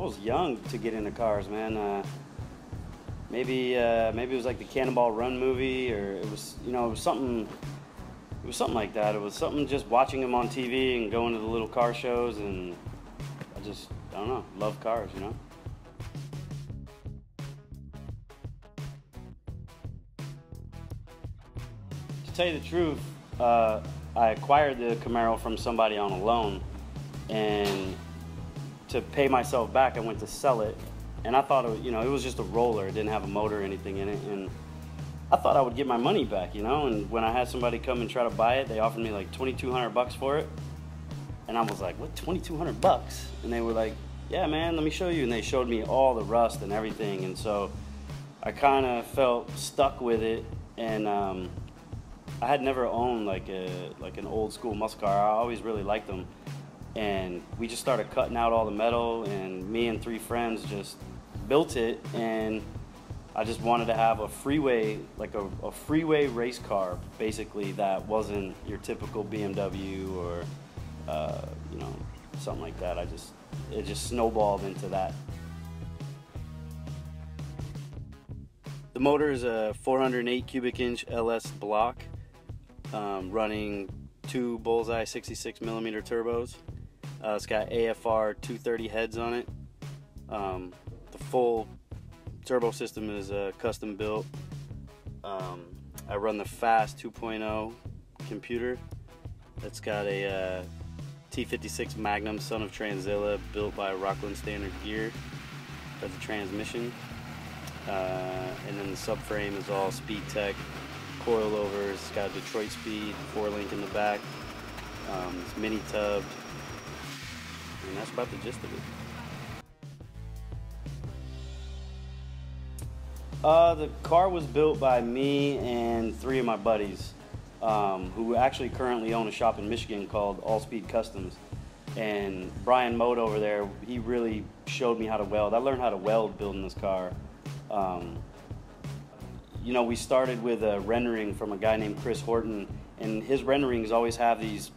was young to get into cars, man. Maybe it was like the Cannonball Run movie, or it was, you know, it was something like that. It was something just watching them on TV and going to the little car shows, and I don't know, love cars, you know. To tell you the truth, I acquired the Camaro from somebody on a loan, and to pay myself back, I went to sell it, and I thought, it was just a roller. It didn't have a motor or anything in it, and I thought I would get my money back, you know. And when I had somebody come and try to buy it, they offered me like $2,200 for it, and I was like, "What, $2,200?" And they were like, "Yeah, man, let me show you." And they showed me all the rust and everything, and so I kind of felt stuck with it, and I had never owned like an old school muscle car. I always really liked them, and we just started cutting out all the metal, and me and 3 friends just built it, and I just wanted to have a freeway, like a freeway race car, basically, that wasn't your typical BMW or something like that. It just snowballed into that. The motor is a 408 cubic inch LS block, running 2 Bullseye 66 millimeter turbos. It's got AFR 230 heads on it. The full turbo system is custom built. I run the Fast 2.0 computer. It's got a T56 Magnum, son of Tranzilla, built by Rockland Standard Gear. That's a transmission. And then the subframe is all Speed Tech coilovers. It's got a Detroit Speed 4-link in the back. It's mini tubbed, and that's about the gist of it. The car was built by me and 3 of my buddies, who actually currently own a shop in Michigan called All Speed Customs. And Brian Mode over there, he really showed me how to weld. I learned how to weld building this car. We started with a rendering from a guy named Chris Horton, and his renderings always have these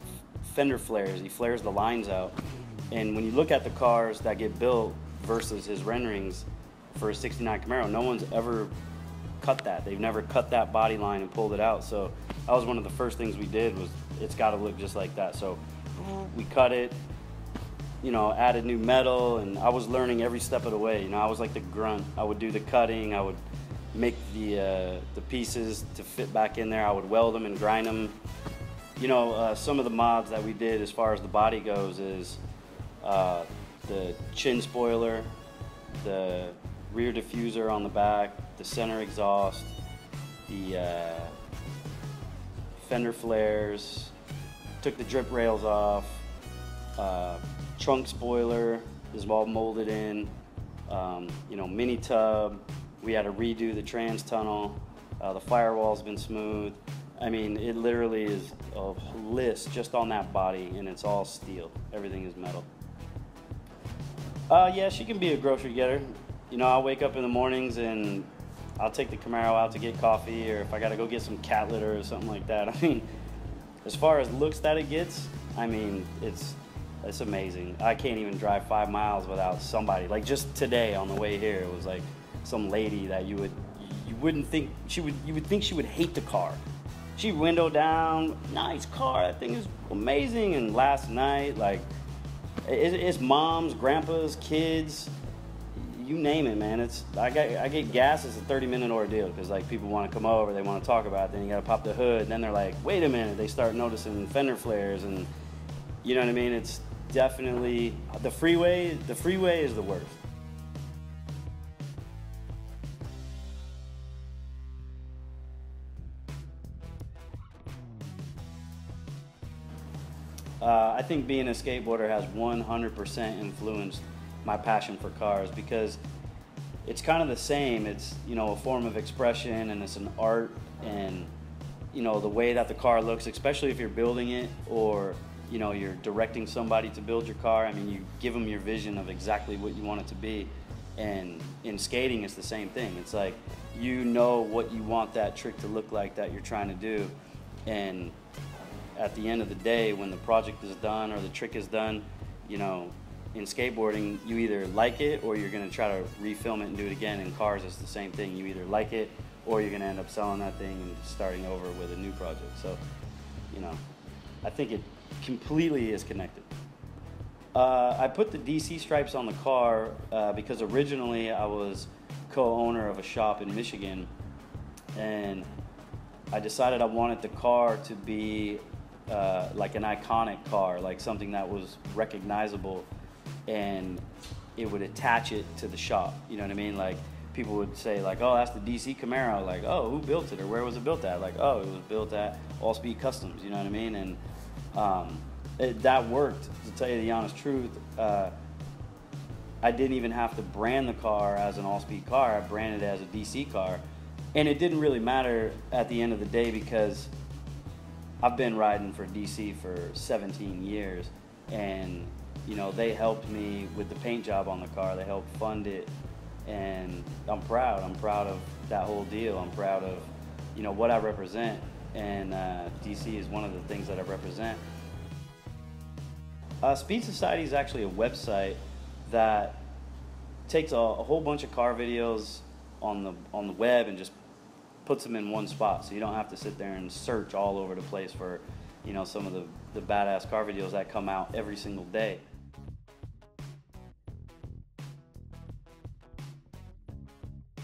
fender flares. He flares the lines out. And when you look at the cars that get built versus his renderings for a '69 Camaro, no one's ever cut that. They've never cut that body line and pulled it out. So that was one of the first things we did, was it's got to look just like that. So we cut it, added new metal, and I was learning every step of the way. I was like the grunt. I would do the cutting. I would make the pieces to fit back in there. I would weld them and grind them. Some of the mods that we did as far as the body goes is the chin spoiler, the rear diffuser on the back, the center exhaust, the fender flares, took the drip rails off, trunk spoiler is all molded in, mini tub. We had to redo the trans tunnel. The firewall's been smooth. I mean, it literally is a list just on that body, and it's all steel. Everything is metal. Yeah, she can be a grocery getter. I'll wake up in the mornings and I'll take the Camaro out to get coffee, or if I gotta go get some cat litter or something like that. I mean, as far as looks that it gets, I mean, it's amazing. I can't even drive 5 miles without somebody. Like just today on the way here, it was like some lady that you would think she would hate the car. She window down, nice car, that thing is amazing. And last night, like, it's moms, grandpas, kids, you name it, man. I get gas. It's a 30-minute ordeal, because like people want to come over, they want to talk about it. Then you got to pop the hood. And then they're like, wait a minute. They start noticing fender flares, and you know what I mean. It's definitely the freeway. The freeway is the worst. I think being a skateboarder has 100% influenced my passion for cars, because it's kind of the same. It's, a form of expression, and it's an art, and, the way that the car looks, especially if you're building it, or, you're directing somebody to build your car. I mean, you give them your vision of exactly what you want it to be. And in skating, it's the same thing. It's like, what you want that trick to look like that you're trying to do. And at the end of the day, when the project is done or the trick is done, in skateboarding, you either like it or you're going to try to refilm it and do it again. In cars, it's the same thing. You either like it or you're going to end up selling that thing and starting over with a new project. So, you know, I think it completely is connected. I put the DC stripes on the car because originally I was co-owner of a shop in Michigan, and I decided I wanted the car to be like an iconic car, like something that was recognizable, and it would attach it to the shop. You know what I mean? Like, people would say, like, oh, that's the DC Camaro. Like, oh, who built it, or where was it built at? Like, oh, it was built at All Speed Customs. You know what I mean? And that worked. To tell you the honest truth, I didn't even have to brand the car as an all-speed car. I branded it as a DC car. And it didn't really matter at the end of the day, because I've been riding for DC for 17 years. And, you know, they helped me with the paint job on the car. They helped fund it. And I'm proud. I'm proud of that whole deal. I'm proud of, you know, what I represent. And DC is one of the things that I represent. Speed Society is actually a website that takes a whole bunch of car videos on the web and just puts them in one spot, so you don't have to sit there and search all over the place for, you know, some of the badass car videos that come out every single day.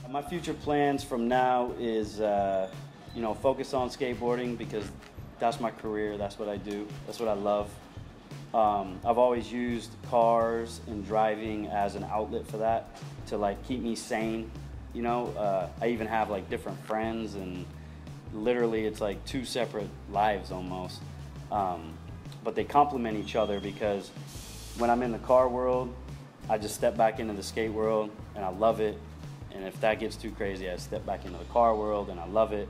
My future plans from now is, you know, focus on skateboarding, because that's my career, that's what I do, that's what I love. I've always used cars and driving as an outlet for that, to like keep me sane. You know, I even have like different friends, and literally it's like two separate lives almost. But they complement each other, because when I'm in the car world, I just step back into the skate world and I love it. And if that gets too crazy, I step back into the car world and I love it.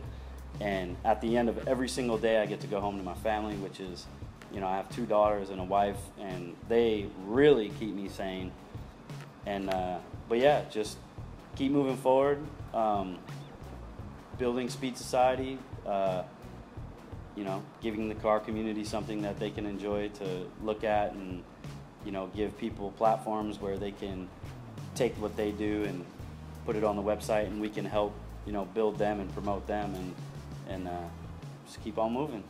And at the end of every single day, I get to go home to my family, which is, you know, I have 2 daughters and a wife, and they really keep me sane. And, but yeah, just keep moving forward, building Speed Society, you know, giving the car community something that they can enjoy to look at, and, you know, give people platforms where they can take what they do and put it on the website, and we can help, you know, build them and promote them, and just keep on moving.